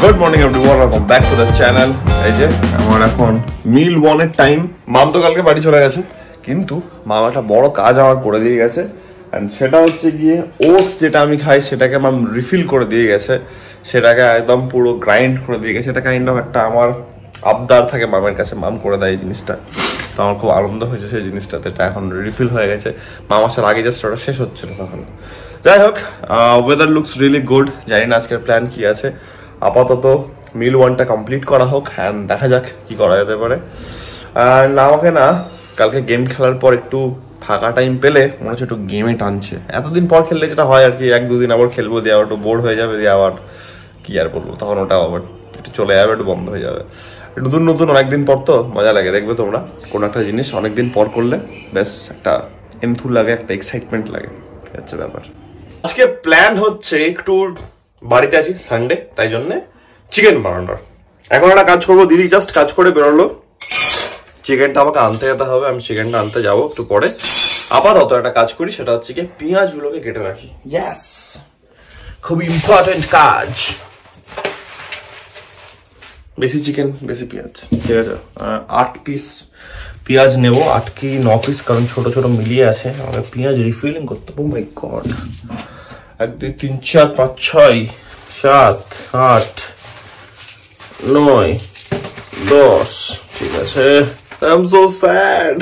Good morning everyone, welcome back to the channel. এই যে আমার এখন মিল ওয়ানের টাইম। মাম তো কালকে বাড়ি চলে গেছে, কিন্তু মাম একটা বড় কাজ আমার করে দিয়ে গেছে। অ্যান্ড সেটা হচ্ছে গিয়ে ওটস যেটা আমি খাই সেটাকে মাম রিফিল করে দিয়ে গেছে, সেটাকে একদম পুরো গ্রাইন্ড করে দিয়ে গেছে। এটা কাইন্ড অফ একটা আমার আবদার থাকে মামের কাছে, মাম করে দেয় এই জিনিসটা। তো আমার খুব আনন্দ হয়েছে সেই জিনিসটাতে। এটা এখন রিফিল হয়ে গেছে, মাম আসার আগে জাস্ট ওটা শেষ হচ্ছিল তখন। যাই হোক, ওয়েদার লুকস রিয়েলি গুড। জানি না আজকের প্ল্যান কি আছে। আপাতত মিল ওয়ানটা কমপ্লিট করা হোক, অ্যান্ড দেখা যাক কি করা যেতে পারে। অ্যান্ড আমাকে না কালকে গেম খেলার পর একটু ফাঁকা টাইম পেলে মনে হচ্ছে একটু গেমে টানছে। এতদিন পর খেললে যেটা হয় আর কি, এক দুদিন আবার খেলবো, দিয়ে আবার একটু বোর হয়ে যাবে, দিয়ে আবার কি আর বলবো, তখন ওটা আবার একটু চলে যাবে, একটু বন্ধ হয়ে যাবে। নতুন নতুন অনেকদিন পর তো মজা লাগে। দেখবে তোমরা কোনো একটা জিনিস অনেকদিন পর করলে বেশ একটা এনথু লাগে, একটা এক্সাইটমেন্ট লাগে, হচ্ছে ব্যাপার। আজকে প্ল্যান হচ্ছে একটু বাড়িতে আছি, সানডে, তাই জন্যে চিকেন বানানোর। এখন একটা কাজ করবো, দিদি জাস্ট কাজ করে বেরোলো, চিকেনটা আমাকে আনতে যেতে হবে। আমি চিকেনটা আনতে যাবো একটু পরে। আপাতত একটা কাজ করি, সেটা হচ্ছে কি পেঁয়াজগুলোকে কেটে রাখি। ইয়েস, খুব ইম্পর্টেন্ট কাজ। বেশি চিকেন বেশি পেঁয়াজ, ঠিক আছে। 8 পিস পেঁয়াজ নেব, 8 কি 9 পিস, কারণ ছোট ছোট মিলিয়ে আছে। আমাকে পেঁয়াজ রিফিলিং করতে হবে। মাই গড, 1 2 3 4 5 6 7 8 9 10, ঠিক আছে। I am so sad.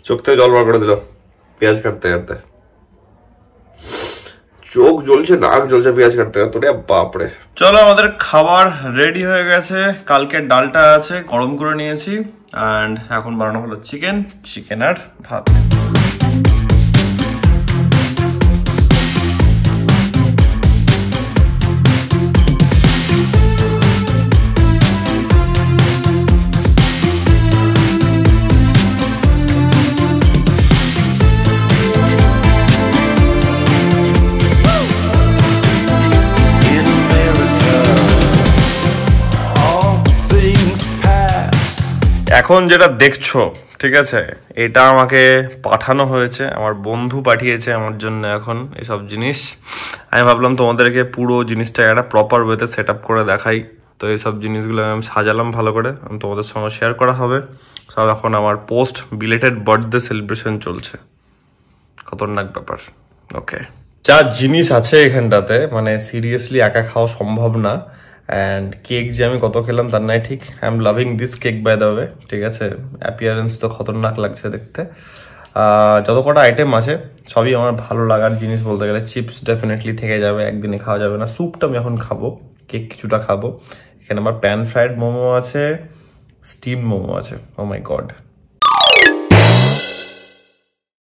চোখ থেকে জল বার করে দিল পেঁয়াজ কাটতে কাটতে। চোখ জ্বলছে, নাক জ্বলছে পেঁয়াজ কাটতে কাটতে। বাপরে। চলো, আমাদের খাবার রেডি হয়ে গেছে। কালকে ডালটা আছে, গরম করে নিয়েছি। অ্যান্ড এখন বানানো হলো চিকেন আর ভাত। এখন যেটা দেখছো, ঠিক আছে, এটা আমাকে পাঠানো হয়েছে, আমার বন্ধু পাঠিয়েছে আমার জন্য এখন এসব জিনিস। আমি ভাবলাম তোমাদেরকে পুরো জিনিসটা একটা প্রপার ওয়েতে সেট আপ করে দেখাই। তো এইসব জিনিসগুলো আমি সাজালাম ভালো করে, আমি তোমাদের সঙ্গে শেয়ার করা হবে সব। এখন আমার পোস্ট বিলেটেড বার্থডে সেলিব্রেশন চলছে, খতরনাক ব্যাপার। ওকে, যা জিনিস আছে এখানটাতে, মানে সিরিয়াসলি একা খাওয়া সম্ভব না। অ্যান্ড কেক যে আমি কত খেলাম তার নাই ঠিক। I am loving this cake by the way, ঠিক আছে। অ্যাপিয়ারেন্স তো খতরনাক লাগছে দেখতে। যত কটা আইটেম আছে সবই আমার ভালো লাগার জিনিস বলতে গেলে। চিপস ডেফিনেটলি থেকে যাবে, একদিনে খাওয়া যাবে না। স্যুপটা আমি এখন খাবো, কেক কিছুটা খাবো। এখানে আমার প্যান ফ্রাইড মোমো আছে, স্টিম মোমো আছে। ও মাই গড,